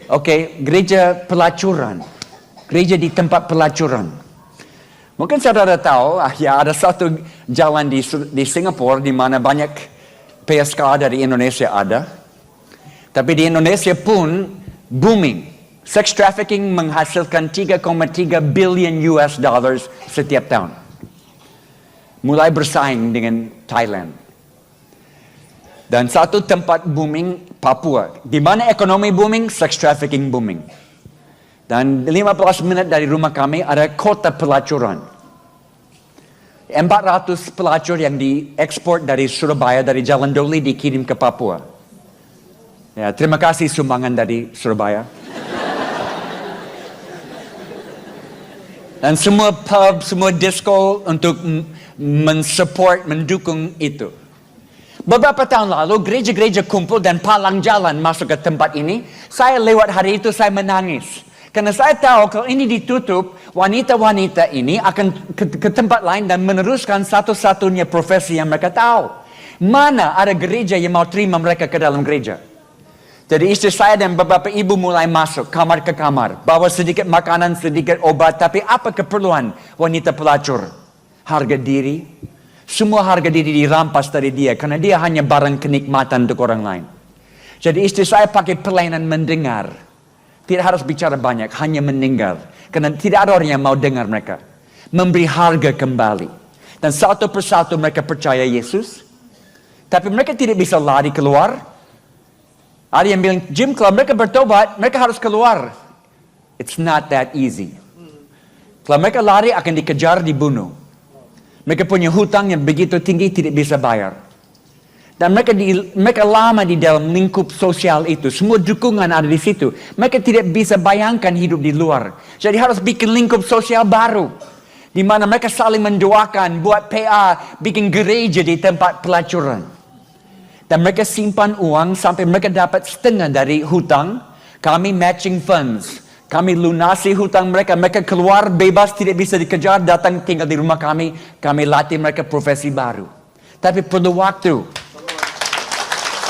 Oke, gereja pelacuran. Gereja di tempat pelacuran. Mungkin saudara tahu, ya ada satu jalan di Singapura di mana banyak PSK dari Indonesia ada. Tapi di Indonesia pun booming. Sex trafficking menghasilkan 3,3 billion US dollars setiap tahun. Mulai bersaing dengan Thailand. Dan satu tempat booming, Papua. Di mana ekonomi booming, sex trafficking booming. Dan 15 menit dari rumah kami ada kota pelacuran. 400 pelacur yang diekspor dari Surabaya, dari Jalan Doli dikirim ke Papua. Ya, terima kasih sumbangan dari Surabaya. Dan semua pub, semua disco untuk mensupport, mendukung itu. Beberapa tahun lalu, gereja-gereja kumpul dan palang jalan masuk ke tempat ini. Saya lewat hari itu, saya menangis. Karena saya tahu kalau ini ditutup, wanita-wanita ini akan ke tempat lain dan meneruskan satu-satunya profesi yang mereka tahu. Mana ada gereja yang mau terima mereka ke dalam gereja? Jadi istri saya dan beberapa ibu mulai masuk kamar ke kamar. Bawa sedikit makanan, sedikit obat. Tapi apa keperluan wanita pelacur? Harga diri. Semua harga diri dirampas dari dia. Karena dia hanya barang kenikmatan untuk orang lain. Jadi istri saya pakai pelayanan mendengar. Tidak harus bicara banyak, hanya mendengar. Karena tidak ada orang yang mau dengar mereka. Memberi harga kembali. Dan satu persatu mereka percaya Yesus. Tapi mereka tidak bisa lari keluar. Ada yang bilang, Jim, kalau mereka bertobat, mereka harus keluar. It's not that easy. Kalau mereka lari, akan dikejar, dibunuh. Mereka punya hutang yang begitu tinggi, tidak bisa bayar. Dan mereka lama di dalam lingkup sosial itu. Semua dukungan ada di situ. Mereka tidak bisa bayangkan hidup di luar. Jadi harus bikin lingkup sosial baru. Di mana mereka saling mendoakan, buat PA, bikin gereja di tempat pelacuran. Dan mereka simpan uang sampai mereka dapat setengah dari hutang. Kami matching funds. Kami lunasi hutang mereka. Mereka keluar bebas, tidak bisa dikejar, datang tinggal di rumah kami. Kami latih mereka profesi baru. Tapi perlu waktu.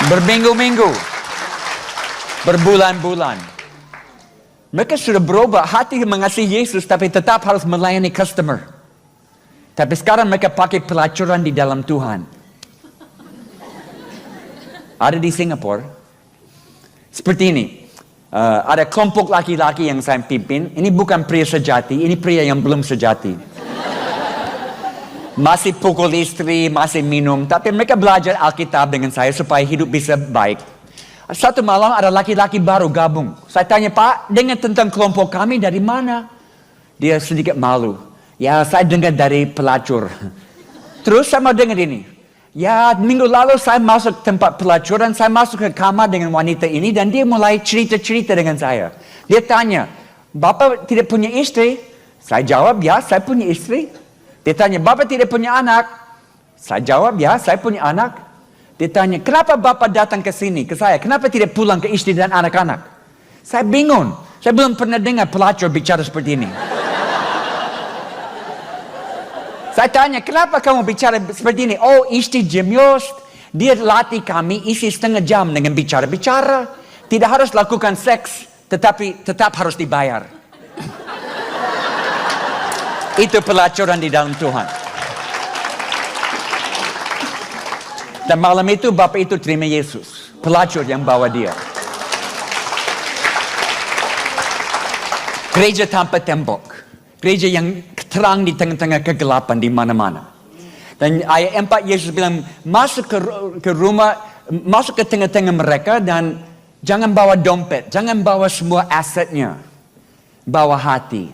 Berminggu-minggu. Berbulan-bulan. Mereka sudah berubah. Hati mengasihi Yesus, tapi tetap harus melayani customer. Tapi sekarang mereka pakai pelacuran di dalam Tuhan. Ada di Singapura. Seperti ini. Ada kelompok laki-laki yang saya pimpin. Ini bukan pria sejati. Ini pria yang belum sejati. Masih pukul istri, masih minum. Tapi mereka belajar Alkitab dengan saya supaya hidup bisa baik. Satu malam ada laki-laki baru gabung. Saya tanya, Pak, dengar tentang kelompok kami dari mana? Dia sedikit malu. Ya, saya dengar dari pelacur. Terus saya mau dengar ini. Ya, minggu lalu saya masuk tempat pelacuran, saya masuk ke kamar dengan wanita ini dan dia mulai cerita-cerita dengan saya. Dia tanya, Bapak tidak punya istri? Saya jawab, ya, saya punya istri. Dia tanya, Bapak tidak punya anak? Saya jawab, ya, saya punya anak. Dia tanya, kenapa Bapak datang ke sini, ke saya? Kenapa tidak pulang ke istri dan anak-anak? Saya bingung. Saya belum pernah dengar pelacur bicara seperti ini. Saya tanya, kenapa kamu bicara seperti ini? Oh, istri Jim Yost, dia latih kami isi setengah jam dengan bicara-bicara. Tidak harus lakukan seks, tetapi tetap harus dibayar. Itu pelacuran di dalam Tuhan. Dan malam itu Bapak itu terima Yesus. Pelacur yang bawa dia. Gereja tanpa tembok. Gereja yang terang di tengah-tengah kegelapan di mana-mana. Dan ayat 4 Yesus bilang, masuk ke rumah, masuk ke tengah-tengah mereka dan jangan bawa dompet, jangan bawa semua asetnya. Bawa hati.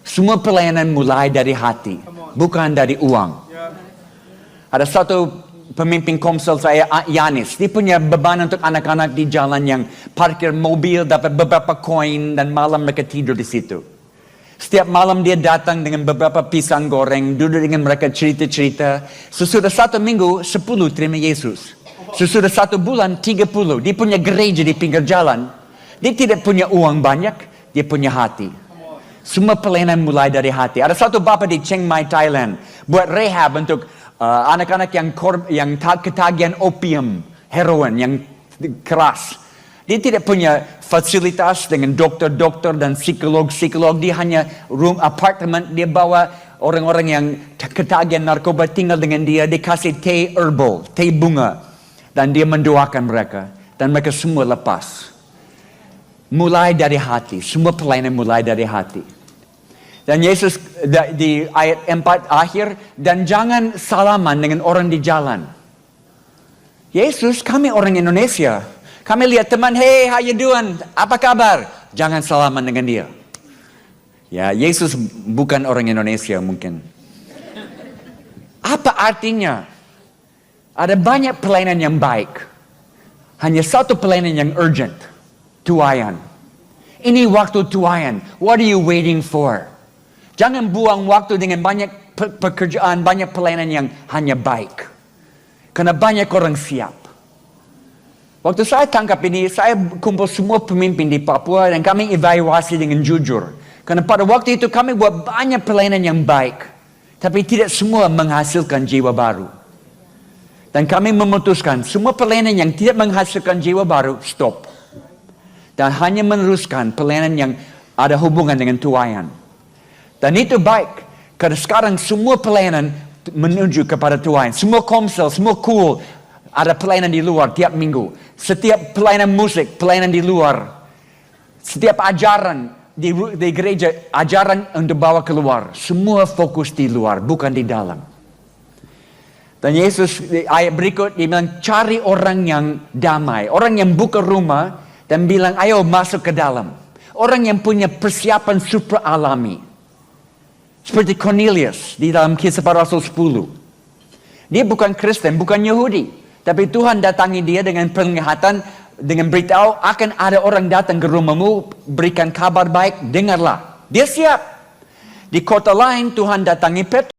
Semua pelayanan mulai dari hati, bukan dari uang. Ada satu pemimpin komsel saya, Yanis. Dia punya beban untuk anak-anak di jalan yang parkir mobil, dapat beberapa koin dan malam mereka tidur di situ. Setiap malam dia datang dengan beberapa pisang goreng, duduk dengan mereka cerita-cerita. Sesudah 1 minggu, 10 terima Yesus. Sesudah 1 bulan, 30. Dia punya gereja di pinggir jalan. Dia tidak punya uang banyak, dia punya hati. Semua pelayanan mulai dari hati. Ada satu bapak di Chiang Mai, Thailand, buat rehab untuk anak-anak yang ketagihan opium, heroin yang keras. Dia tidak punya fasilitas dengan dokter-dokter dan psikolog-psikolog. Dia hanya apartemen. Dia bawa orang-orang yang ketagihan narkoba tinggal dengan dia. Dia kasih teh herbal, teh bunga. Dan dia mendoakan mereka. Dan mereka semua lepas. Mulai dari hati. Semua pelayanan mulai dari hati. Dan Yesus di ayat 4 akhir. Dan jangan salaman dengan orang di jalan. Yesus, kami orang Indonesia. Kami lihat teman, hey, how you doing? Apa kabar? Jangan salaman dengan dia. Ya, Yesus bukan orang Indonesia mungkin. Apa artinya? Ada banyak pelayanan yang baik. Hanya satu pelayanan yang urgent. Tuayan. Ini waktu tuayan. What are you waiting for? Jangan buang waktu dengan banyak pekerjaan, banyak pelayanan yang hanya baik. Karena banyak orang siap. Waktu saya tangkap ini, saya kumpul semua pemimpin di Papua dan kami evaluasi dengan jujur. Karena pada waktu itu kami buat banyak pelayanan yang baik. Tapi tidak semua menghasilkan jiwa baru. Dan kami memutuskan semua pelayanan yang tidak menghasilkan jiwa baru, stop. Dan hanya meneruskan pelayanan yang ada hubungan dengan tuayan. Dan itu baik. Karena sekarang semua pelayanan menuju kepada tuayan. Semua komsel, semua cool. Ada pelayanan di luar tiap minggu. Setiap pelayanan musik, pelayanan di luar. Setiap ajaran di gereja, ajaran untuk bawa keluar. Semua fokus di luar, bukan di dalam. Dan Yesus, di ayat berikut, dia bilang, cari orang yang damai. Orang yang buka rumah dan bilang, ayo masuk ke dalam. Orang yang punya persiapan super alami. Seperti Cornelius di dalam Kisah Para Rasul 10. Dia bukan Kristen, bukan Yahudi. Tapi Tuhan datangi dia dengan penglihatan, dengan beritahu akan ada orang datang ke rumahmu, berikan kabar baik, dengarlah. Dia siap. Di kota lain Tuhan datangi Petrus.